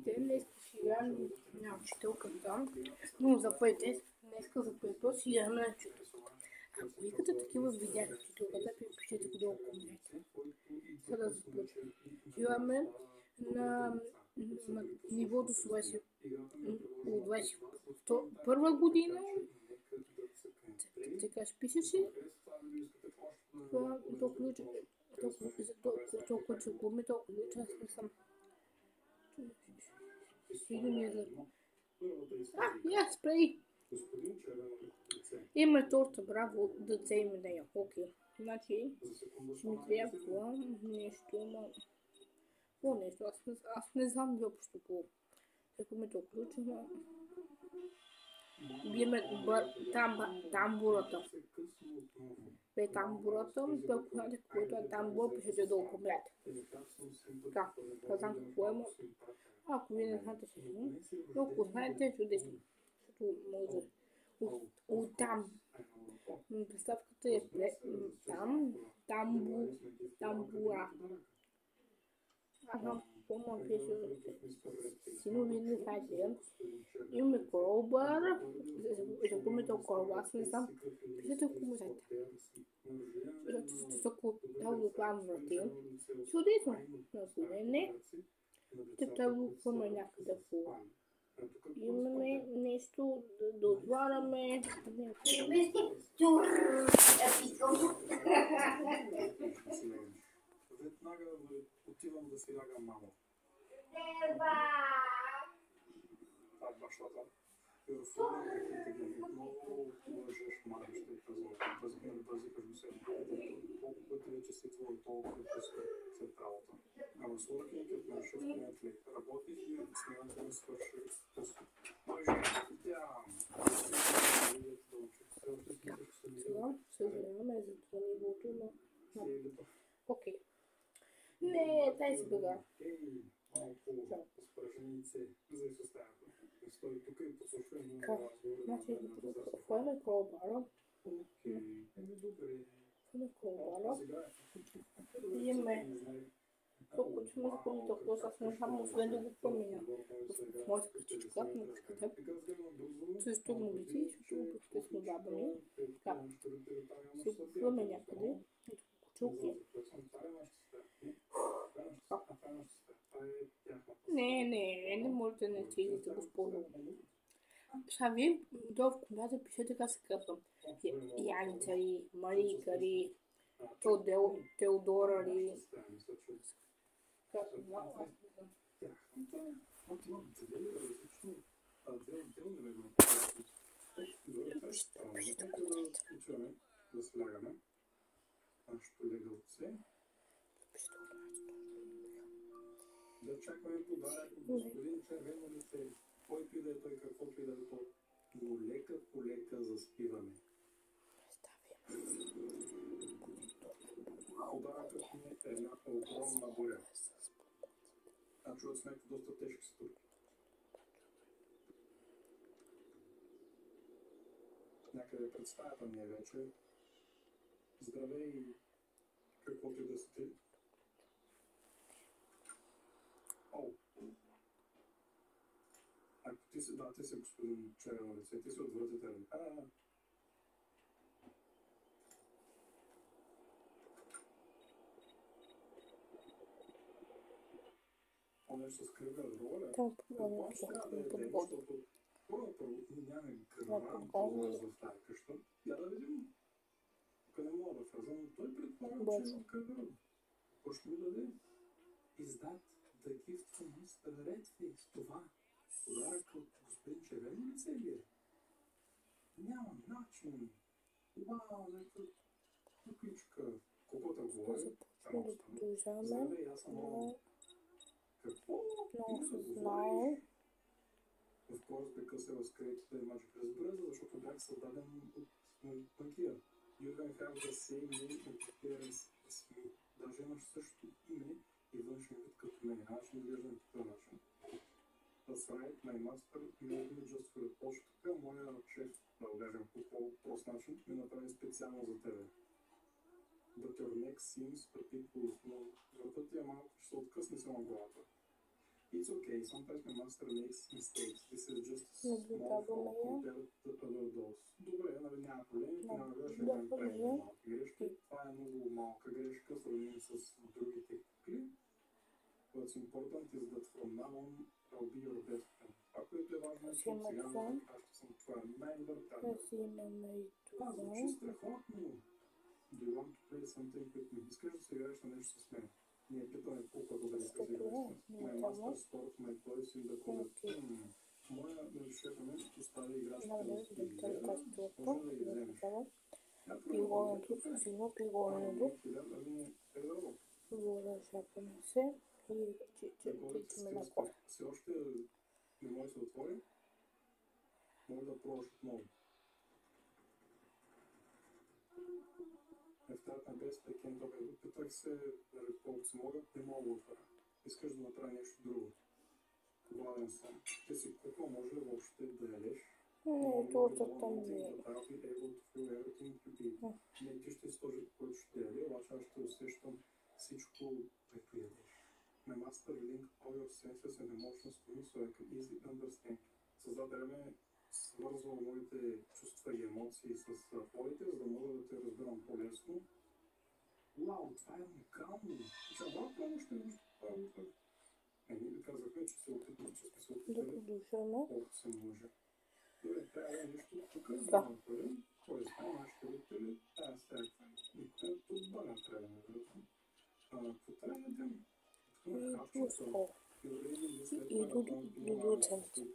Здравейте, днес ще играем на учителката, но за пътя, днеска за пътя си играем на учителката. Ако искате такива видеа на учителката, пишете долу в коментарите. Сега да започнем. Играме на нивото с 21 година. Така ще пишеше. Толкова че гуми, толкова че аз не съм. Спрей! Има торта, браво, деца има да я. Окей. Значи, ще ми трябва нещо, какво нещо? Аз не знам въобще какво. Ако ме то включим, биеме тамбурата. Тамбурата, който е тамбура, пишете долу коментарите. Така, казвам какво има. Ако вие не знаете, ще знам. Но ако знаете, чудесно. Защото може оттам. Приставката е там, тамбура. Аз знам какво може да синови не знаете. Имаме колбар. За помето колбар, аз не знам. Пишете в коментарите. Защото трябва да план вратим. Чудесно. Ако не, ще трябва да някъде по. Имаме нещо да отваряме. Веднага отивам да си лягам, мамо. Това е бащата. Много лъжеш, мама, ще казвам. Базикаш ми се. Колко пъти вече си твой, толкова след работа. Ама сладкият на шеф коментли. Работих и смяната ми свърши късно. Сега съжаляваме за това нивото на... Окей. Не, дай си бега. Малко спраженице за изоставянето. Стой тук и послушай ми Значи, това е колбара. Добре. Това е колбара. Имаме колко че ме запомни толкова, аз не знам, освен да го променя в моята къщичка, на къщата. Също му лети, защото почти сме бабани. Така, се го променя някъде. Ето кучулки. Не можете да не стигнете, госпожо. Сега вие долу в коментарите пишете как се казвам. Яница ли, Марийка ли, Теодора ли. Да слягаме нашето легалце. Да чакаме подарък от господин Червено лице. Който и да е той, каквото и да е то. Но лека по лека заспиваме. Подаръкът ми е една огромна буря. А чуват с някакви доста тежки струки. Някъде пред стаята ми е вече. Здравей, каквото и да си ти. Ако ти си, ти си господин Червено лице, ти си отвратителен. Нещо с кръга роля. Първо, нямаме грам власт в тази къща. Я да видим. Тук не мога да вляза, но той предполага, че е кръга роля. Какво ще ми даде? Издат да gift from Mr. Redface. Това подарък от господин Червено лице ли е? Няма начин. Вау, някаква кукичка. Колкото говори, здравей, аз съм много... Какво? Знае. В course, because I was created by Magic Raspberry, защото бях създаден от банкира. You can have the same name and appearance as me. Даже имаш същото име и външен вид като мен. Аз не изглеждам по този начин. That's right, my master made me just for the точно така. Моя шеф, да влежам по по-прост начин, ми направи специално за тебе. But your neck seems particularly small. Вратът ти е малко, че се откъсне само главата. It's okay, sometimes my master makes mistakes. This is just a small Наблюдаваме fault я. compared to other dolls. Добре, нали няма проблем, няма грешка, Наблюдаваме правим я. малки грешки. Това е много малка грешка, сравним с другите кукли. What's important is that from now on I'll be your best friend. Това, което е важно, е, че Взимаме сега това. аз ще съм твоя най-добър приятел. Взимаме и Това това. звучи страхотно. Do you want to play something with me? Искаш да се играеш на нещо с мен? Ние питаме колко добре искаш да играеш с нас. My master stores my toys in the closet. Моя шефа ми поставя играчките в изгледа. Може да ги вземеш. Пиловането силно, пиловането. Въоръжаваме се и тичаме на кола. Все още не може да се отвори. Може да пробваш отново. Ефтарът на беста е кентове. Опитах се, колко се мога, не мога да отворя. Искаш да направя нещо друго. Гладен съм. Ти си кукла, може ли въобще да ядеш? Не, тортата ми е. Не, ти ще си този, който ще яде, обаче аз ще усещам всичко, което ядеш. My master link all your senses and emotions to me so I can easily understand. С време свързва моите чувства и емоции с твоите, за да мога да те разбирам по-лесно. Вау, това е уникално! Чава, това ще нещо това. Ние ви казахме, че се опитваме, че сме се Да опитали продължаваме. колкото се може. Добре, трябва да е нещо тук, Да. да направим. Кой знае, нашите родители, тази стайка, никой тут бана трябва да направим. Какво трябва да ядем? И пуско. И до центъра.